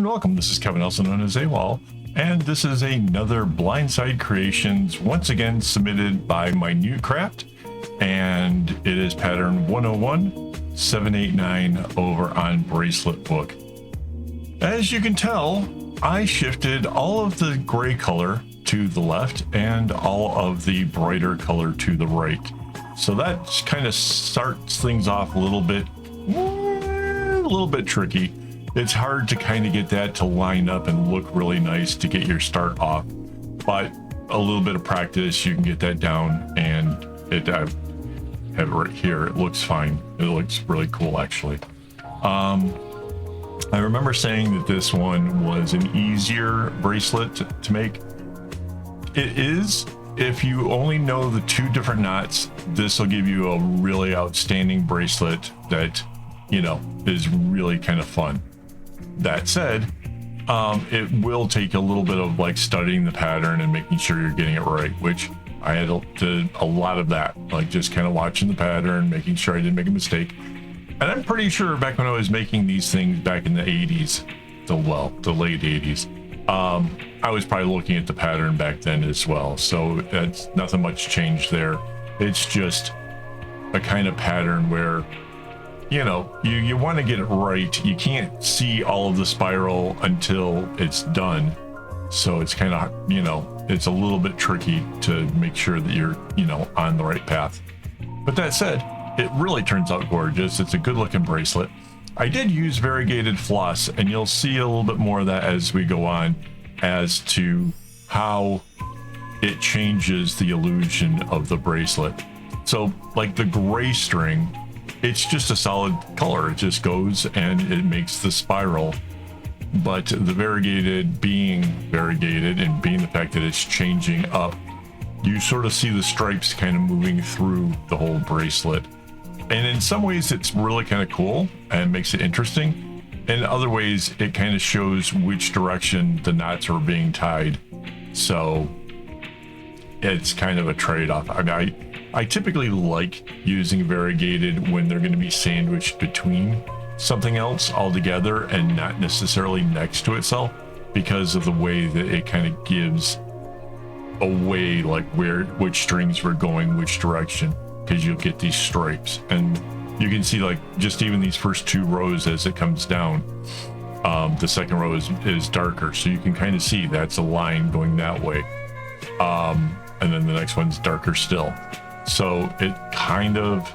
and welcome. This is Kevin, also known as AWOL, and this is another Blindsided Creations, once again submitted by Minute Craft, and it is pattern 101789 over on Bracelet Book. As you can tell, I shifted all of the gray color to the left and all of the brighter color to the right. So that kind of starts things off a little bit tricky. It's hard to kind of get that to line up and look really nice to get your start off, but a little bit of practice, you can get that down, and I have it right here. It looks fine. It looks really cool, actually. I remember saying that this one was an easier bracelet to make. It is. If you only know the two different knots, this will give you a really outstanding bracelet that, you know, is really kind of fun. That said, it will take a little bit of like studying the pattern and making sure you're getting it right, which I had did a lot of that, like just kind of watching the pattern, making sure I didn't make a mistake. And I'm pretty sure back when I was making these things back in the 80s, the late 80s, I was probably looking at the pattern back then as well. So it's nothing much changed there. It's just a kind of pattern where, you know, you want to get it right. You can't see all of the spiral until it's done. So it's kind of, you know, it's a little bit tricky to make sure that you're, you know, on the right path. But that said, it really turns out gorgeous. It's a good looking bracelet. I did use variegated floss, and you'll see a little bit more of that as we go on as to how it changes the illusion of the bracelet. So like the gray string, it's just a solid color. It just goes and it makes the spiral. But the variegated being variegated and being the fact that it's changing up, you sort of see the stripes kind of moving through the whole bracelet. And in some ways it's really kind of cool and makes it interesting. In other ways, it kind of shows which direction the knots are being tied. So it's kind of a trade-off. I mean, I typically like using variegated when they're going to be sandwiched between something else altogether and not necessarily next to itself, because of the way that it kind of gives away like which strings were going which direction, because you'll get these stripes, and you can see like just even these first two rows as it comes down. The second row is darker, so you can kind of see that's a line going that way, and then the next one's darker still. So it kind of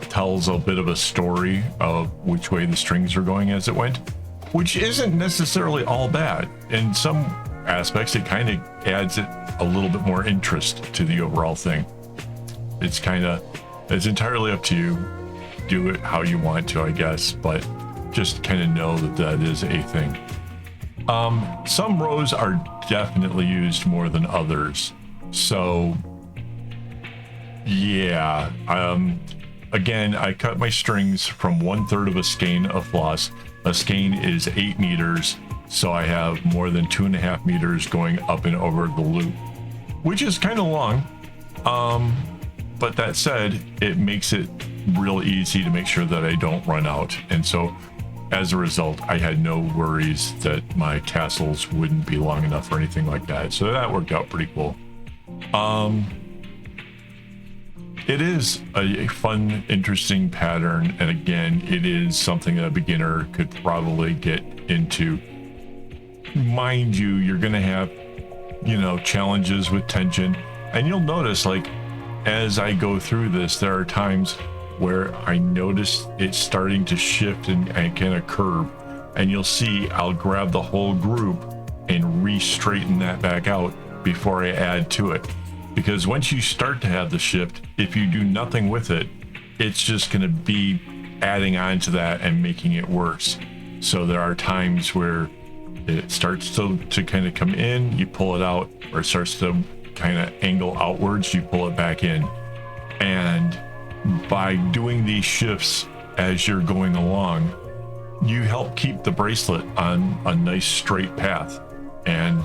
tells a bit of a story of which way the strings are going as it went, which isn't necessarily all bad. In some aspects, it kind of adds it a little bit more interest to the overall thing. It's entirely up to you. Do it how you want to, I guess, but just kind of know that that is a thing. Some rows are definitely used more than others. So yeah, again, I cut my strings from 1/3 of a skein of floss. A skein is 8 meters, so I have more than 2.5 meters going up and over the loop, which is kind of long. But that said, it makes it real easy to make sure that I don't run out. And so as a result, I had no worries that my tassels wouldn't be long enough or anything like that. So that worked out pretty cool. It is a fun, interesting pattern, and again, it is something that a beginner could probably get into. Mind you, you're going to have, you know, challenges with tension, and you'll notice, like, as I go through this, there are times where I notice it's starting to shift and kind of curve, and you'll see I'll grab the whole group and re-straighten that back out before I add to it. Because once you start to have the shift, if you do nothing with it, it's just going to be adding on to that and making it worse. So there are times where it starts to kind of come in, you pull it out, or it starts to kind of angle outwards, you pull it back in. And by doing these shifts as you're going along, you help keep the bracelet on a nice straight path. And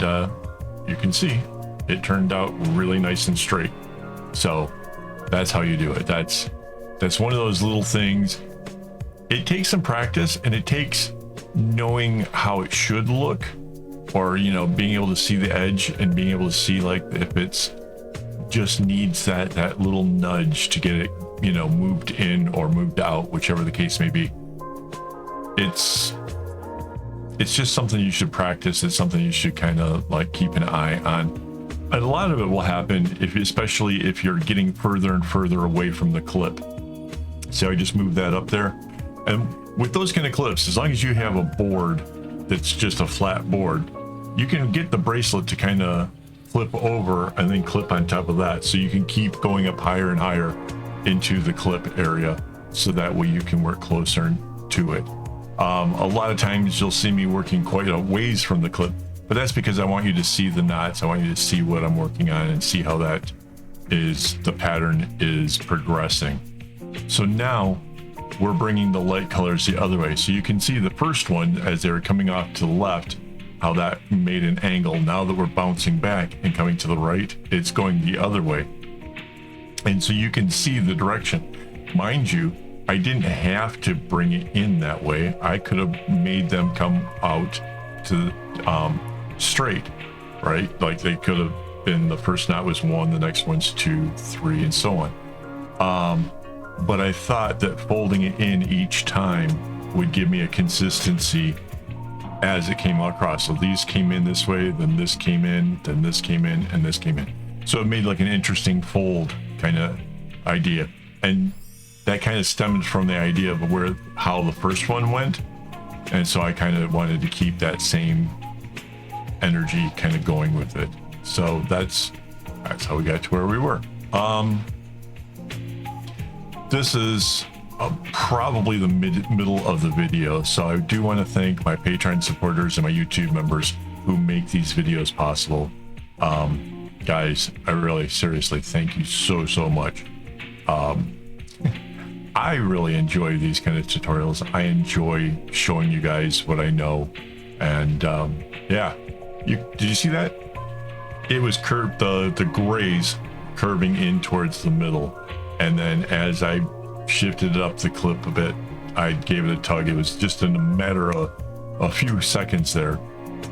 you can see it turned out really nice and straight. So that's how you do it. That's one of those little things. It takes some practice, and it takes knowing how it should look, or you know, being able to see the edge and being able to see like if it's just needs that little nudge to get it, you know, moved in or moved out, whichever the case may be. It's just something you should practice. It's something you should kind of like keep an eye on. And a lot of it will happen especially if you're getting further and further away from the clip. So I just moved that up there. And with those kind of clips, as long as you have a board that's just a flat board, you can get the bracelet to kind of flip over and then clip on top of that. So you can keep going up higher and higher into the clip area. So that way you can work closer to it. A lot of times you'll see me working quite a ways from the clip, but that's because I want you to see the knots. I want you to see what I'm working on and see how that is, the pattern is progressing. So now we're bringing the light colors the other way. So you can see the first one as they were coming off to the left, how that made an angle. Now that we're bouncing back and coming to the right, it's going the other way. And so you can see the direction. Mind you, I didn't have to bring it in that way. I could have made them come out to straight, right? Like they could have been, the first knot was 1, the next one's 2, 3, and so on. But I thought that folding it in each time would give me a consistency as it came across. So these came in this way, then this came in, then this came in, and this came in. So it made like an interesting fold kind of idea. And that kind of stemmed from the idea of how the first one went. And so I kind of wanted to keep that same energy kind of going with it. So that's how we got to where we were. This is probably the middle of the video. So I do want to thank my Patreon supporters and my YouTube members who make these videos possible. Guys, I really seriously thank you so much. I really enjoy these kind of tutorials. I enjoy showing you guys what I know. And yeah, did you see that? It was curved, the grays curving in towards the middle. And then as I shifted up the clip a bit, I gave it a tug. It was just in a matter of a few seconds there.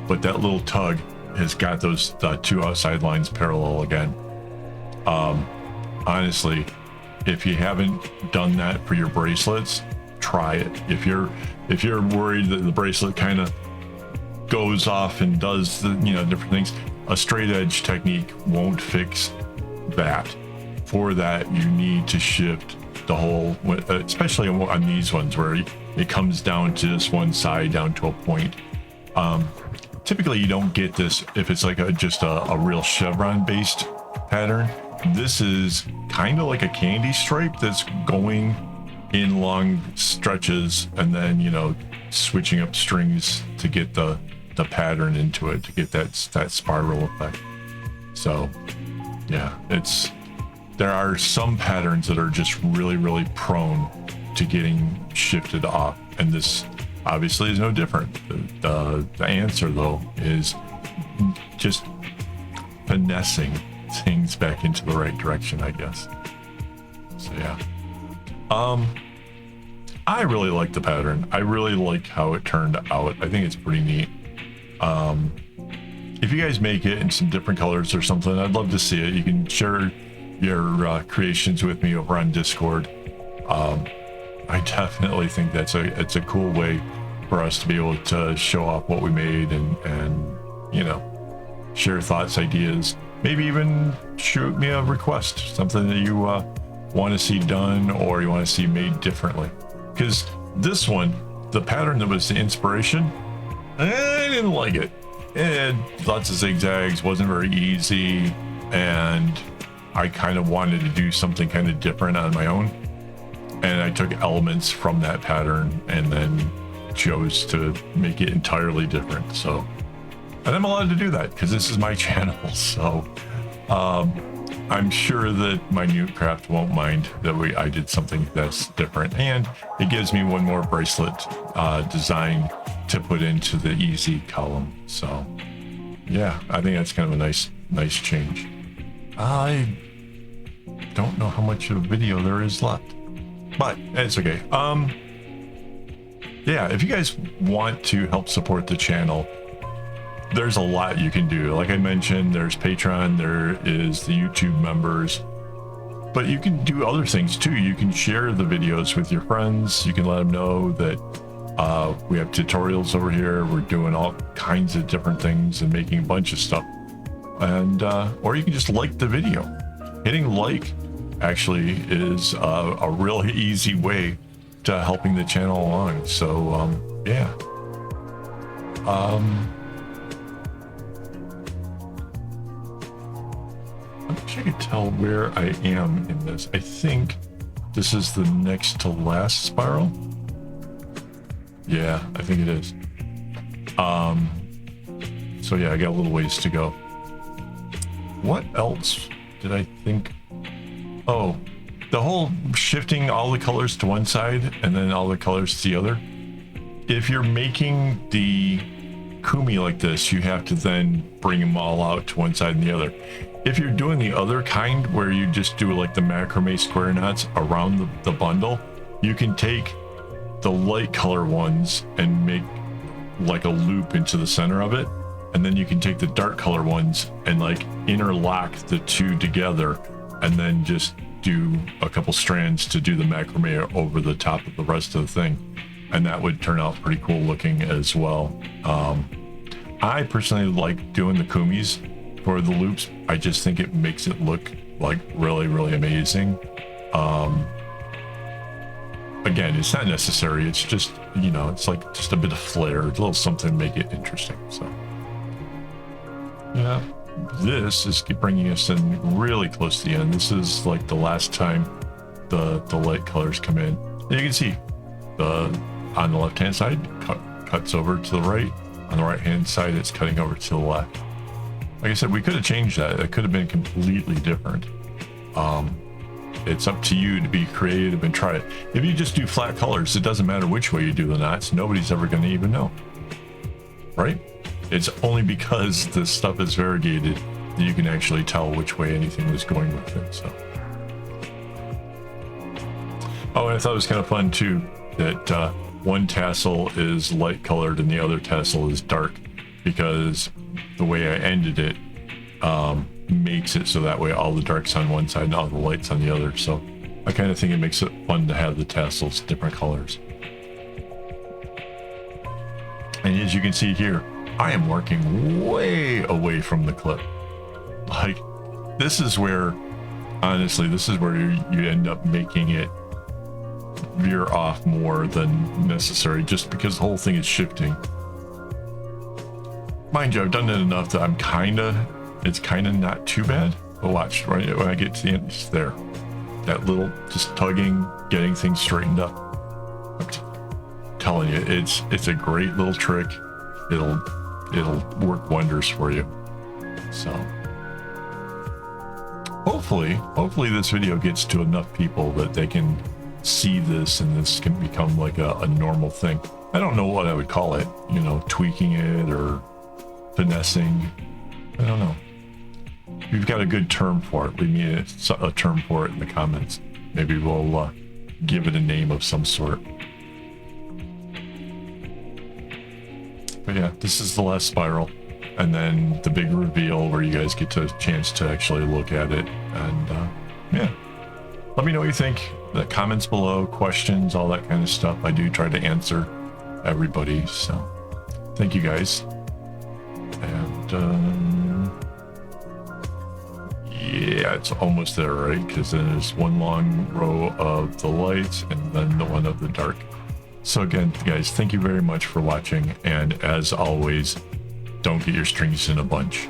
But that little tug has got those two outside lines parallel again. Honestly, if you haven't done that for your bracelets, try it. If you're worried that the bracelet kind of goes off and does the, you know, different things, a straight edge technique won't fix that. For that, you need to shift the whole, especially on these ones where it comes down to just one side down to a point. Typically you don't get this if it's like just a real chevron based pattern. This is kind of like a candy stripe that's going in long stretches and then, you know, switching up strings to get the pattern into it, to get that spiral effect. So yeah, there are some patterns that are just really prone to getting shifted off, and this obviously is no different. The answer though is just finessing things back into the right direction, I guess. So yeah, I really like the pattern. I really like how it turned out. I think it's pretty neat. If you guys make it in some different colors or something, I'd love to see it. You can share your creations with me over on Discord. I definitely think it's a cool way for us to be able to show off what we made and you know, share thoughts, ideas, maybe even shoot me a request, something that you want to see done or you want to see made differently. Because this one, the pattern that was the inspiration, I didn't like it. It had lots of zigzags, wasn't very easy, and I kind of wanted to do something kind of different on my own. And I took elements from that pattern and then chose to make it entirely different. So, and I'm allowed to do that because this is my channel. So I'm sure that Minute Craft won't mind that I did something that's different, and it gives me one more bracelet design to put into the easy column. So yeah, I think that's kind of a nice change. I don't know how much of a video there is left, but it's okay. yeah, if you guys want to help support the channel, there's a lot you can do. Like I mentioned, there's Patreon, there is the YouTube members, but you can do other things too. You can share the videos with your friends. You can let them know that we have tutorials over here. We're doing all kinds of different things and making a bunch of stuff. And or you can just like the video. Hitting like actually is a really easy way to helping the channel along. So yeah. I wish I could tell where I am in this. I think this is the next to last spiral. Yeah, I think it is. So yeah, I got a little ways to go. What else did I think? Oh, the whole shifting all the colors to one side and then all the colors to the other. If you're making the kumi like this, you have to then bring them all out to one side and the other. If you're doing the other kind where you just do like the macrame square knots around the bundle, you can take the light color ones and make like a loop into the center of it, and then you can take the dark color ones and like interlock the two together and then just do a couple strands to do the macrame over the top of the rest of the thing, and that would turn out pretty cool looking as well. I personally like doing the kumis for the loops. I just think it makes it look like really, really amazing. Again, it's not necessary. It's just, you know, it's like just a bit of flair, a little something to make it interesting. So yeah, this is bringing us in really close to the end. This is like the last time the light colors come in. And you can see on the left hand side cuts over to the right. On the right hand side, it's cutting over to the left. Like I said, we could have changed that. It could have been completely different. It's up to you to be creative and try it. If you just do flat colors, it doesn't matter which way you do the knots. Nobody's ever going to even know, right? It's only because this stuff is variegated that you can actually tell which way anything was going with it. So, oh, and I thought it was kind of fun too that one tassel is light colored and the other tassel is dark, because the way I ended it makes it so that way all the dark's on one side and all the light's on the other. So I kind of think it makes it fun to have the tassels different colors. And as you can see here, I am working way away from the clip. Like, this is where, honestly, this is where you end up making it veer off more than necessary, just because the whole thing is shifting. Mind you, I've done it enough that it's kind of not too bad. But watch, right when I get to the end, it's there. That little just tugging, getting things straightened up. I'm telling you, it's a great little trick. It'll work wonders for you. So hopefully this video gets to enough people that they can see this and this can become like a normal thing. I don't know what I would call it, you know, tweaking it or finessing. I don't know. If you've got a good term for it, leave me a term for it in the comments. Maybe we'll give it a name of some sort. But yeah, this is the last spiral, and then the big reveal where you guys get a chance to actually look at it. And yeah, let me know what you think. The comments below, questions, all that kind of stuff. I do try to answer everybody, so thank you guys. And yeah, it's almost there, right? Because then there's one long row of the lights and then the one of the dark. So again, guys, thank you very much for watching, and as always, don't get your strings in a bunch.